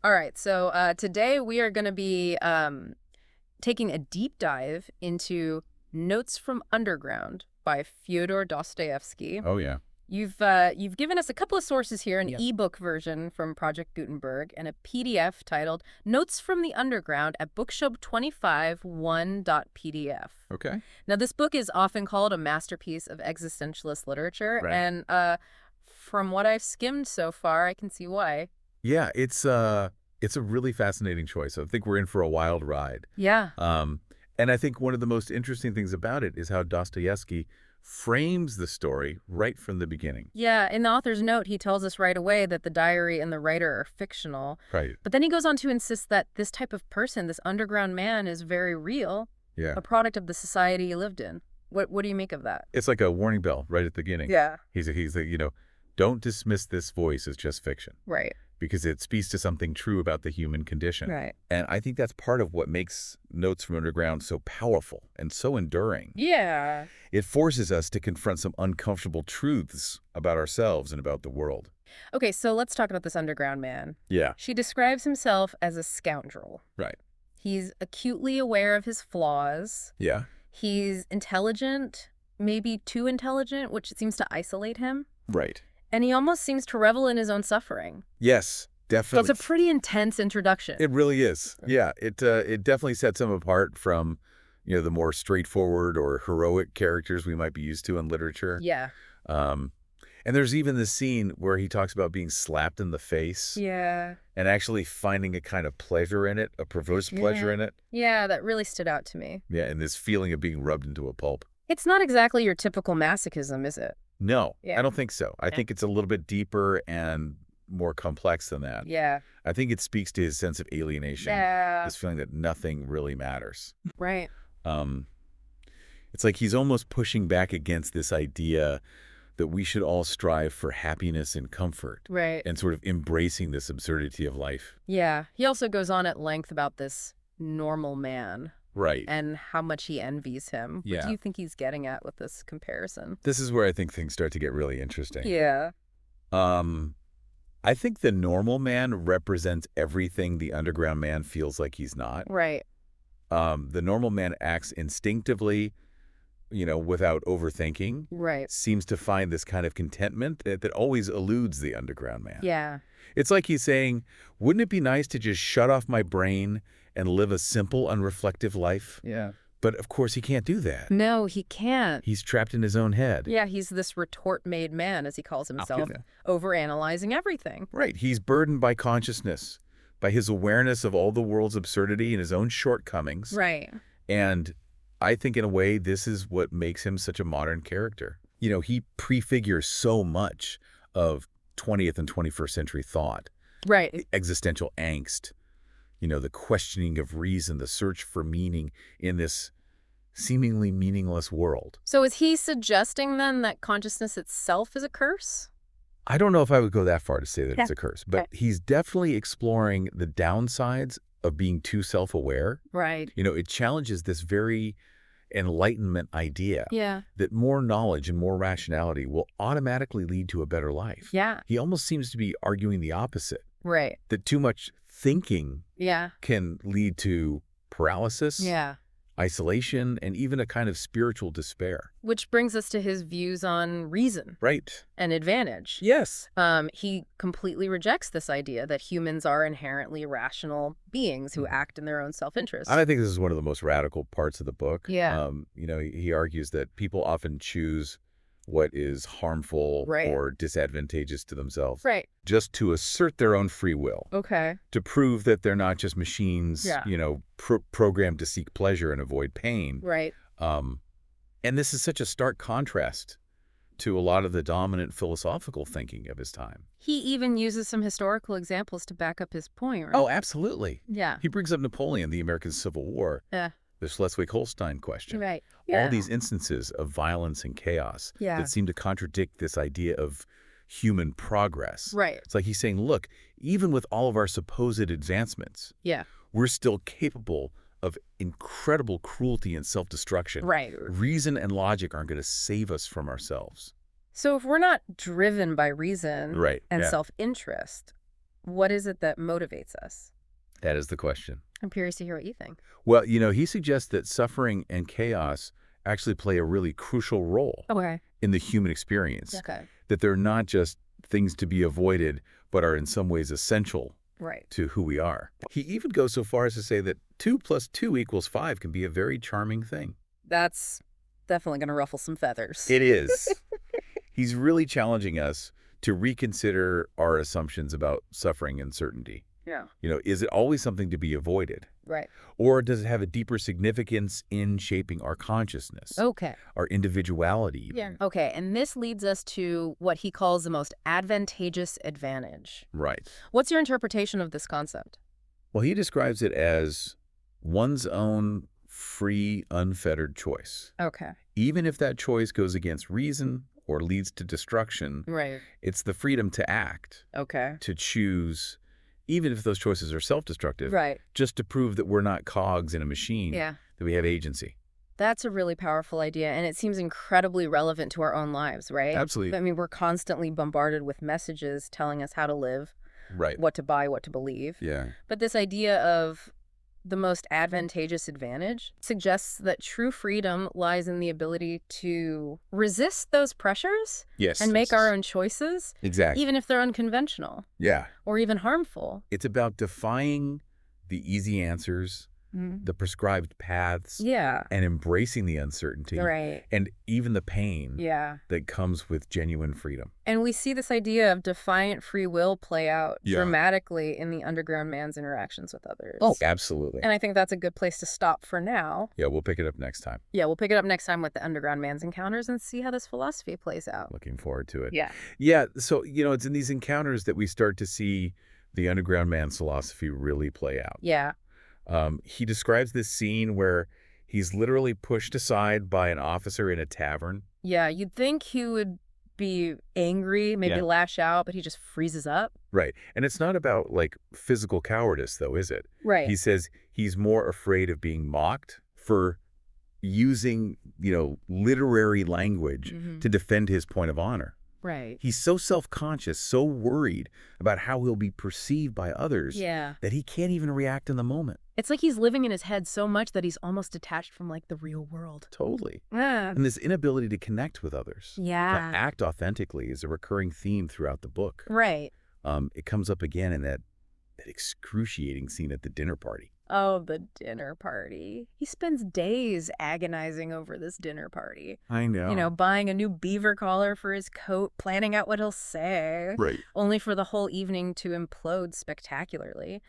All right, so today we are going to be taking a deep dive into Notes from Underground by Fyodor Dostoyevsky. Oh, yeah. You've given us a couple of sources here, an Yep. ebook version from Project Gutenberg and a PDF titled Notes from the Underground at Bookshop 25 1.pdf. Okay. Now, this book is often called a masterpiece of existentialist literature, Right. and from what I've skimmed so far, I can see why. Yeah, it's a really fascinating choice. I think we're in for a wild ride. Yeah. Um, and I think one of the most interesting things about it is how Dostoevsky frames the story right from the beginning. Yeah, in the author's note, he tells us right away that the diary and the writer are fictional. Right. But then he goes on to insist that this type of person, this underground man, is very real, Yeah. a product of the society he lived in. What do you make of that? It's like a warning bell right at the beginning. Yeah. He's don't dismiss this voice as just fiction Right. because it speaks to something true about the human condition. Right. And I think that's part of what makes Notes from Underground so powerful and so enduring. Yeah. It forces us to confront some uncomfortable truths about ourselves and about the world. Okay, so let's talk about this underground man. Yeah. She describes himself as a scoundrel. Right. He's acutely aware of his flaws. Yeah. He's intelligent, maybe too intelligent, which seems to isolate him. Right. And he almost seems to revel in his own suffering. Yes, So definitely. it's a pretty intense introduction. It really is. Yeah. It definitely sets him apart from, the more straightforward or heroic characters we might be used to in literature. Yeah. Um, and there's even this scene where he talks about being slapped in the face Yeah. and actually finding a kind of pleasure in it, a perverse pleasure in it. Yeah, that really stood out to me. Yeah, and this feeling of being rubbed into a pulp. It's not exactly your typical masochism, is it? No, Yeah. I don't think so. I think it's a little bit deeper and more complex than that. Yeah. I think it speaks to his sense of alienation, Yeah. this feeling that nothing really matters. Right. Um, it's like he's almost pushing back against this idea that we should all strive for happiness and comfort Right. and sort of embracing this absurdity of life. Yeah. He also goes on at length about this normal man Right. and how much he envies him. What Yeah. do you think he's getting at with this comparison? This is where I think things start to get really interesting. Yeah. I think the normal man represents everything the underground man feels like he's not. Right. The normal man acts instinctively, without overthinking, Right. seems to find this kind of contentment that always eludes the underground man. Yeah. It's like he's saying, wouldn't it be nice to just shut off my brain and live a simple, unreflective life? Yeah. But of course he can't do that. No, he can't. He's trapped in his own head. Yeah, he's this retort-made man, as he calls himself, overanalyzing everything. Right. He's burdened by consciousness, by his awareness of all the world's absurdity and his own shortcomings. Right. And I think in a way, this is what makes him such a modern character. He prefigures so much of 20th and 21st century thought, Right. existential angst, the questioning of reason, the search for meaning in this seemingly meaningless world. So is he suggesting then that consciousness itself is a curse? I don't know if I would go that far to say that Yeah. it's a curse, but he's definitely exploring the downsides of being too self-aware. Right. It challenges this very enlightenment idea Yeah. that more knowledge and more rationality will automatically lead to a better life. Yeah. He almost seems to be arguing the opposite, Right. that too much thinking Yeah. can lead to paralysis, Yeah. isolation, and even a kind of spiritual despair. Which brings us to his views on reason Right. and advantage. Yes. He completely rejects this idea that humans are inherently rational beings who act in their own self-interest. I think this is one of the most radical parts of the book. Yeah. He argues that people often choose what is harmful Right. or disadvantageous to themselves Right. just to assert their own free will, Okay. to prove that they're not just machines, Yeah. programmed to seek pleasure and avoid pain. Right. And this is such a stark contrast to a lot of the dominant philosophical thinking of his time. He even uses some historical examples to back up his point, right? Oh, absolutely. Yeah. He brings up Napoleon, the American Civil War, Yeah. the Schleswig-Holstein question. Right. All these instances of violence and chaos Yeah. that seem to contradict this idea of human progress. Right. It's like he's saying, look, even with all of our supposed advancements, Yeah. we're still capable of incredible cruelty and self-destruction. Right. Reason and logic aren't going to save us from ourselves. So if we're not driven by reason Right. and Yeah. self-interest, What is it that motivates us? That is the question. I'm curious to hear what you think. Well, he suggests that suffering and chaos actually play a really crucial role Okay. in the human experience, Okay. that they're not just things to be avoided, but are in some ways essential Right. to who we are. He even goes so far as to say that 2 plus 2 equals 5 can be a very charming thing. That's definitely going to ruffle some feathers. It is. He's really challenging us to reconsider our assumptions about suffering and certainty. Yeah. Is it always something to be avoided? Right. Or does it have a deeper significance in shaping our consciousness, Okay. our individuality even? Yeah. Okay. And this leads us to what he calls the most advantageous advantage. Right. What's your interpretation of this concept? Well, he describes it as one's own free, unfettered choice. Okay. Even if that choice goes against reason or leads to destruction, Right. it's the freedom to act, Okay. to choose, even if those choices are self-destructive, Right. just to prove that we're not cogs in a machine, Yeah. that we have agency. That's a really powerful idea, and it seems incredibly relevant to our own lives, right? Absolutely. I mean, we're constantly bombarded with messages telling us how to live, Right. what to buy, what to believe. Yeah. But this idea of the most advantageous advantage suggests that true freedom lies in the ability to resist those pressures Yes. and make our own choices, Exactly. even if they're unconventional Yeah. or even harmful. It's about defying the easy answers, the prescribed paths, Yeah. and embracing the uncertainty Right. and even the pain Yeah. that comes with genuine freedom. And we see this idea of defiant free will play out Yeah. dramatically in the underground man's interactions with others. Oh, absolutely. And I think that's a good place to stop for now. Yeah, we'll pick it up next time. Yeah, we'll pick it up next time with the underground man's encounters and see how this philosophy plays out. Looking forward to it. Yeah. Yeah, so, it's in these encounters that we start to see the underground man's philosophy really play out. Yeah. He describes this scene where he's literally pushed aside by an officer in a tavern. Yeah, you'd think he would be angry, maybe Yeah. lash out, but he just freezes up. Right. And it's not about, physical cowardice, though, is it? Right. He says he's more afraid of being mocked for using, literary language to defend his point of honor. Right. He's so self-conscious, so worried about how he'll be perceived by others Yeah. that he can't even react in the moment. It's like he's living in his head so much that he's almost detached from, the real world. Totally. Yeah. And this inability to connect with others, to Yeah. act authentically, is a recurring theme throughout the book. Right. It comes up again in that excruciating scene at the dinner party. Oh, the dinner party. He spends days agonizing over this dinner party. I know. Buying a new beaver collar for his coat, planning out what he'll say, Right. only for the whole evening to implode spectacularly.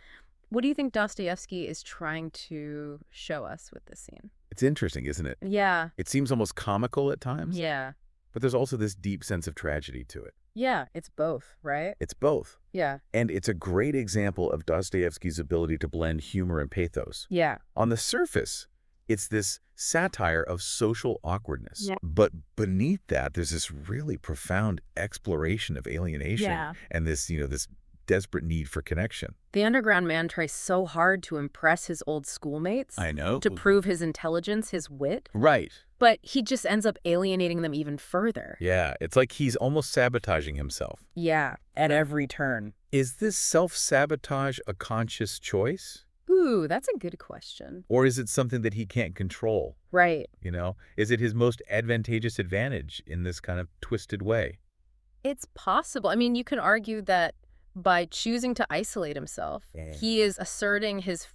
What do you think Dostoevsky is trying to show us with this scene? It's interesting, isn't it? Yeah. It seems almost comical at times, Yeah. but there's also this deep sense of tragedy to it. Yeah, it's both, right? It's both. Yeah. And it's a great example of Dostoevsky's ability to blend humor and pathos. Yeah. On the surface, it's this satire of social awkwardness. Yeah. But beneath that, there's this really profound exploration of alienation Yeah. and this, this desperate need for connection. The underground man tries so hard to impress his old schoolmates, I know. to prove his intelligence, his wit, Right. but he just ends up alienating them even further. Yeah, it's like he's almost sabotaging himself. Yeah, at every turn. Is this self-sabotage a conscious choice? Ooh, that's a good question. Or is it something that he can't control? Right. Is it his most advantageous advantage in this kind of twisted way? It's possible. I mean, you can argue that by choosing to isolate himself, Yeah. he is asserting his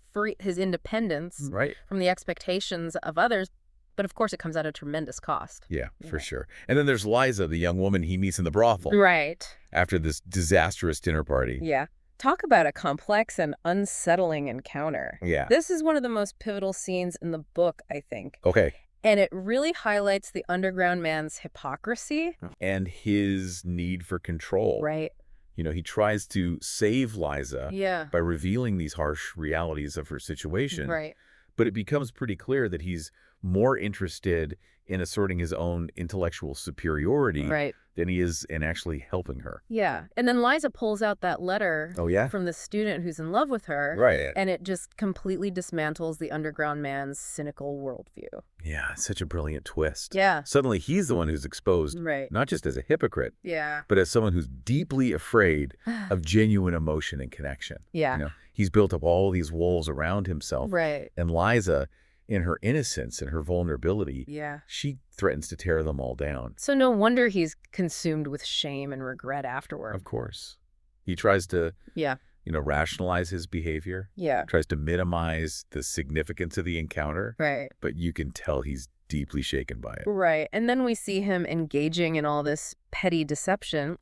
independence Right. from the expectations of others. But of course, it comes at a tremendous cost. Yeah, for sure. And then there's Liza, the young woman he meets in the brothel Right. after this disastrous dinner party. Yeah. Talk about a complex and unsettling encounter. Yeah. This is one of the most pivotal scenes in the book, I think. Okay. And it really highlights the underground man's hypocrisy. And his need for control. Right. He tries to save Liza Yeah. by revealing these harsh realities of her situation. Right. But it becomes pretty clear that he's more interested in asserting his own intellectual superiority Right. than he is in actually helping her. Yeah. And then Liza pulls out that letter Oh, yeah? from the student who's in love with her. Right. And it just completely dismantles the underground man's cynical worldview. Yeah, such a brilliant twist. Yeah. Suddenly, he's the one who's exposed, Right. not just as a hypocrite, Yeah. but as someone who's deeply afraid of genuine emotion and connection. Yeah. He's built up all these walls around himself. Right. And Liza, in her innocence and her vulnerability, Yeah. she threatens to tear them all down. So no wonder he's consumed with shame and regret afterward. Of course. He tries to, Yeah. rationalize his behavior, Yeah. tries to minimize the significance of the encounter, Right. but you can tell he's deeply shaken by it. Right. And then we see him engaging in all this petty deception.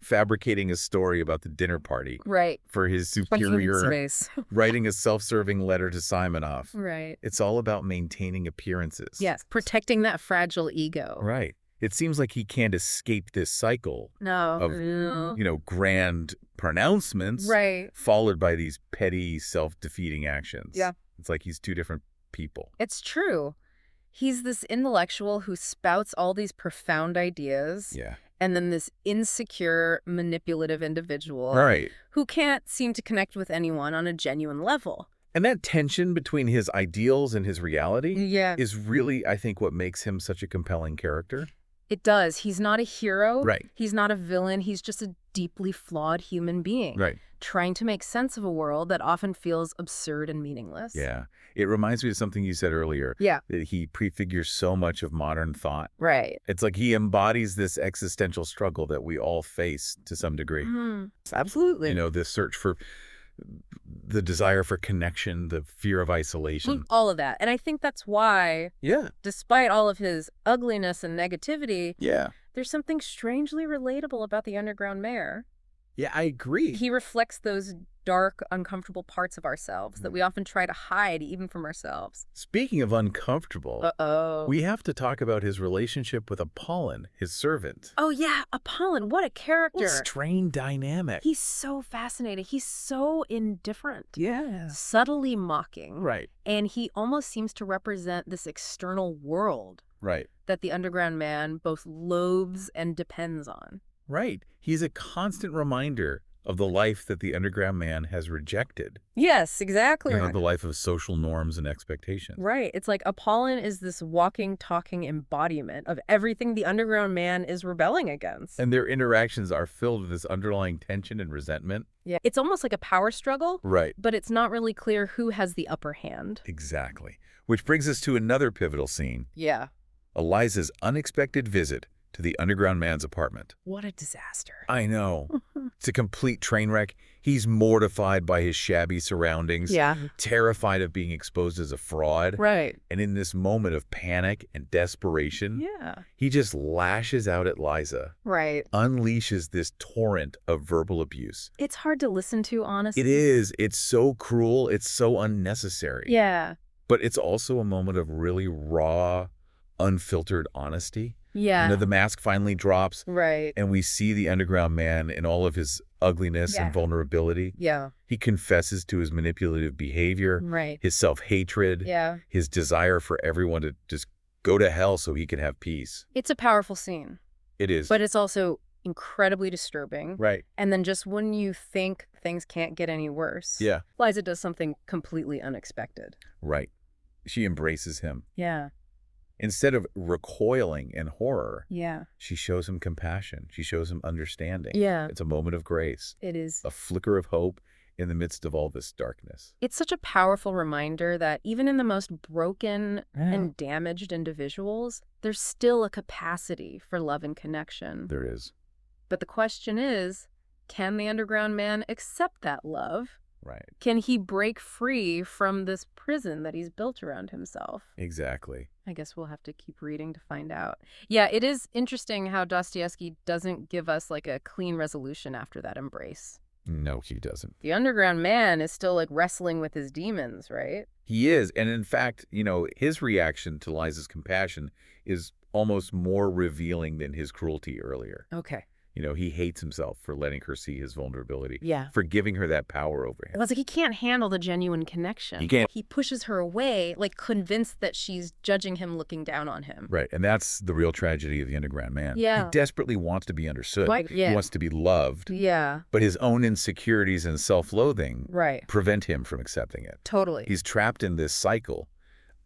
Fabricating a story about the dinner party Right. for his superior, Space. writing a self-serving letter to Simonoff. Right. It's all about maintaining appearances. Yes. Protecting that fragile ego. Right. It seems like he can't escape this cycle No. of, grand pronouncements, Right. followed by these petty, self-defeating actions. Yeah. It's like he's two different people. It's true. He's this intellectual who spouts all these profound ideas. Yeah. And then this insecure, manipulative individual Right. who can't seem to connect with anyone on a genuine level. And that tension between his ideals and his reality Yeah. is really, I think, what makes him such a compelling character. It does. He's not a hero. Right. He's not a villain. He's just a deeply flawed human being. Right. Trying to make sense of a world that often feels absurd and meaningless. Yeah. It reminds me of something you said earlier. Yeah. That he prefigures so much of modern thought. Right. It's like he embodies this existential struggle that we all face to some degree. Absolutely. This search for the desire for connection, the fear of isolation. All of that. And I think that's why, Yeah. despite all of his ugliness and negativity, Yeah. there's something strangely relatable about the underground mayor. Yeah, I agree. He reflects those dark, uncomfortable parts of ourselves that we often try to hide even from ourselves. Speaking of uncomfortable, Uh-oh. we have to talk about his relationship with Apollon, his servant. Oh, yeah. Apollon, what a character. What a strained dynamic. He's so fascinating. He's so indifferent. Yeah. Subtly mocking. Right. And he almost seems to represent this external world Right. that the underground man both loathes and depends on. Right. He's a constant reminder of the life that the underground man has rejected. Yes, exactly. The life of social norms and expectations. Right. It's like Apollon is this walking, talking embodiment of everything the underground man is rebelling against. And their interactions are filled with this underlying tension and resentment. Yeah. It's almost like a power struggle, Right. but it's not really clear who has the upper hand. Exactly. Which brings us to another pivotal scene. Yeah. Eliza's unexpected visit to the underground man's apartment. What a disaster. I know. It's a complete train wreck. He's mortified by his shabby surroundings, Yeah. terrified of being exposed as a fraud. Right. And in this moment of panic and desperation, Yeah. he just lashes out at Liza, Right. unleashes this torrent of verbal abuse. It's hard to listen to, honestly. It is. It's so cruel. It's so unnecessary. Yeah. But it's also a moment of really raw, unfiltered honesty. Yeah. The mask finally drops, Right. and we see the underground man in all of his ugliness Yeah. and vulnerability. Yeah. He confesses to his manipulative behavior, Right. his self-hatred, Yeah. his desire for everyone to just go to hell so he can have peace. It's a powerful scene, It is. but it's also incredibly disturbing. Right. And then just when you think things can't get any worse, Yeah. Liza does something completely unexpected. Right. She embraces him. Yeah. Instead of recoiling in horror, Yeah. she shows him compassion. She shows him understanding. Yeah. It's a moment of grace, It is. a flicker of hope in the midst of all this darkness. It's such a powerful reminder that even in the most broken and damaged individuals, there's still a capacity for love and connection. There is. But the question is, can the underground man accept that love? Right. Can he break free from this prison that he's built around himself? Exactly. I guess we'll have to keep reading to find out. Yeah, it is interesting how Dostoyevsky doesn't give us like a clean resolution after that embrace. No, he doesn't. The underground man is still like wrestling with his demons, right? He is. And in fact, his reaction to Liza's compassion is almost more revealing than his cruelty earlier. Okay. He hates himself for letting her see his vulnerability, Yeah. for giving her that power over him. Well, it's like he can't handle the genuine connection. He can't. He pushes her away, like convinced that she's judging him, looking down on him. Right, and that's the real tragedy of the underground man. Yeah. He desperately wants to be understood. Right, yeah. He wants to be loved. Yeah. But his own insecurities and self-loathing Right. prevent him from accepting it. Totally. He's trapped in this cycle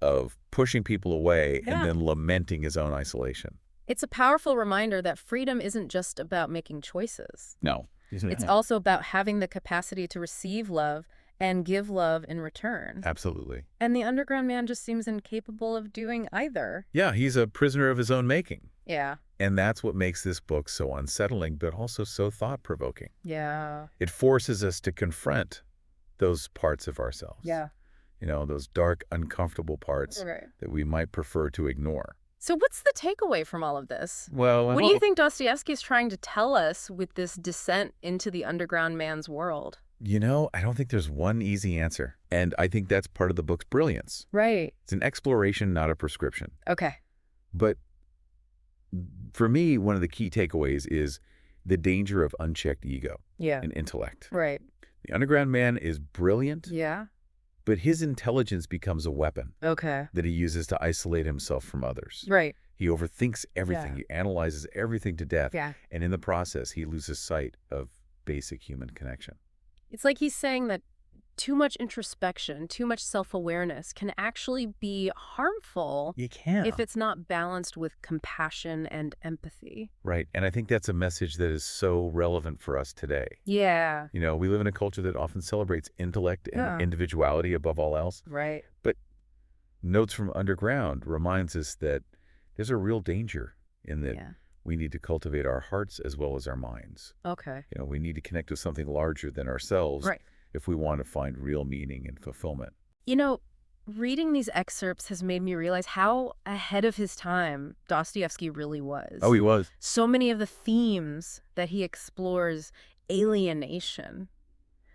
of pushing people away Yeah. and then lamenting his own isolation. It's a powerful reminder that freedom isn't just about making choices. No. It's also about having the capacity to receive love and give love in return. Absolutely. And the underground man just seems incapable of doing either. Yeah, he's a prisoner of his own making. Yeah. And that's what makes this book so unsettling, but also so thought-provoking. Yeah. It forces us to confront those parts of ourselves. Yeah. Those dark, uncomfortable parts Right. that we might prefer to ignore. So what's the takeaway from all of this? Well, What do you think Dostoevsky is trying to tell us with this descent into the underground man's world? I don't think there's one easy answer. And I think that's part of the book's brilliance. Right. It's an exploration, not a prescription. Okay. But for me, one of the key takeaways is the danger of unchecked ego Yeah. and intellect. Right. The underground man is brilliant, Yeah. but his intelligence becomes a weapon Okay. that he uses to isolate himself from others. Right. He overthinks everything. Yeah. He analyzes everything to death. Yeah. And in the process, he loses sight of basic human connection. It's like he's saying that too much introspection, too much self-awareness can actually be harmful You can. if it's not balanced with compassion and empathy. Right. And I think that's a message that is so relevant for us today. Yeah. We live in a culture that often celebrates intellect and Yeah. individuality above all else. Right. But Notes from Underground reminds us that there's a real danger in that Yeah. we need to cultivate our hearts as well as our minds. Okay. We need to connect with something larger than ourselves Right. if we want to find real meaning and fulfillment. Reading these excerpts has made me realize how ahead of his time Dostoevsky really was. Oh, he was. So many of the themes that he explores, alienation,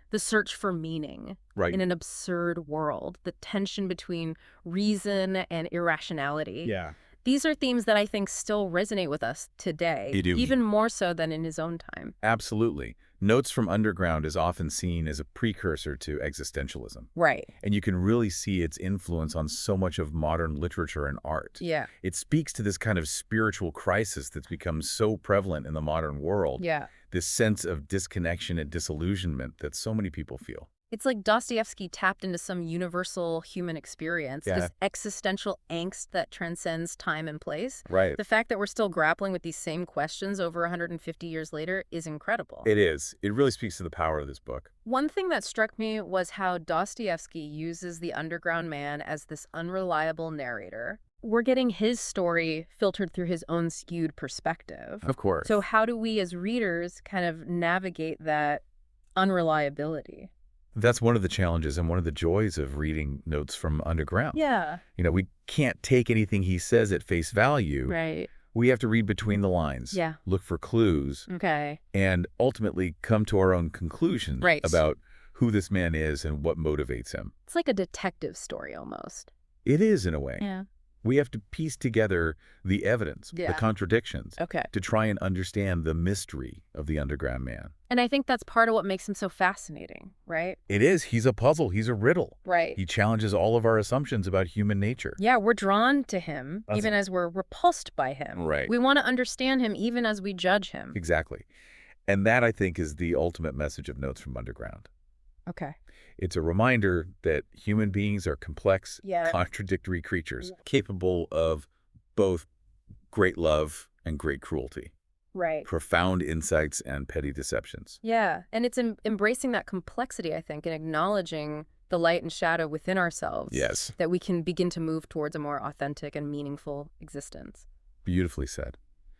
the search for meaning Right. in an absurd world, the tension between reason and irrationality. Yeah. These are themes that I think still resonate with us today, They do. even more so than in his own time. Absolutely. Notes from Underground is often seen as a precursor to existentialism. Right. And you can really see its influence on so much of modern literature and art. Yeah. It speaks to this kind of spiritual crisis that's become so prevalent in the modern world. Yeah. This sense of disconnection and disillusionment that so many people feel. It's like Dostoevsky tapped into some universal human experience, Yeah. this existential angst that transcends time and place. Right. The fact that we're still grappling with these same questions over 150 years later is incredible. It is. It really speaks to the power of this book. One thing that struck me was how Dostoevsky uses the underground man as this unreliable narrator. We're getting his story filtered through his own skewed perspective. Of course. So how do we as readers kind of navigate that unreliability? That's one of the challenges and one of the joys of reading Notes from Underground. Yeah. We can't take anything he says at face value. Right. We have to read between the lines, Yeah. look for clues, Okay. and ultimately come to our own conclusions Right. about who this man is and what motivates him. It's like a detective story almost. It is, in a way. Yeah. We have to piece together the evidence, Yeah. the contradictions, Okay. to try and understand the mystery of the underground man. And I think that's part of what makes him so fascinating, right? It is. He's a puzzle. He's a riddle. Right. He challenges all of our assumptions about human nature. Yeah, we're drawn to him That's even as we're repulsed by him. Right. We want to understand him even as we judge him. Exactly. And that, I think, is the ultimate message of Notes from Underground. Okay. It's a reminder that human beings are complex, Yeah. contradictory creatures, capable of both great love and great cruelty, Right. profound insights and petty deceptions. Yeah. And it's embracing that complexity, I think, and acknowledging the light and shadow within ourselves. Yes. That we can begin to move towards a more authentic and meaningful existence. Beautifully said.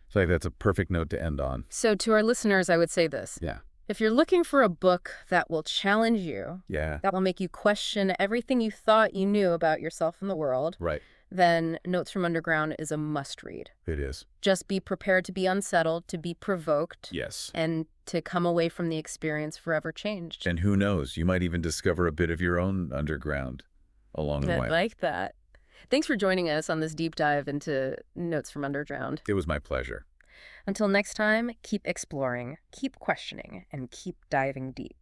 So I think that's a perfect note to end on. So to our listeners, I would say this. Yeah. If you're looking for a book that will challenge you, Yeah. that will make you question everything you thought you knew about yourself and the world, Right. then Notes from Underground is a must-read. It is. Just be prepared to be unsettled, to be provoked, Yes. and to come away from the experience forever changed. And who knows, you might even discover a bit of your own underground along the I way. like that. Thanks for joining us on this deep dive into Notes from Underground. It was my pleasure. Until next time, keep exploring, keep questioning, and keep diving deep.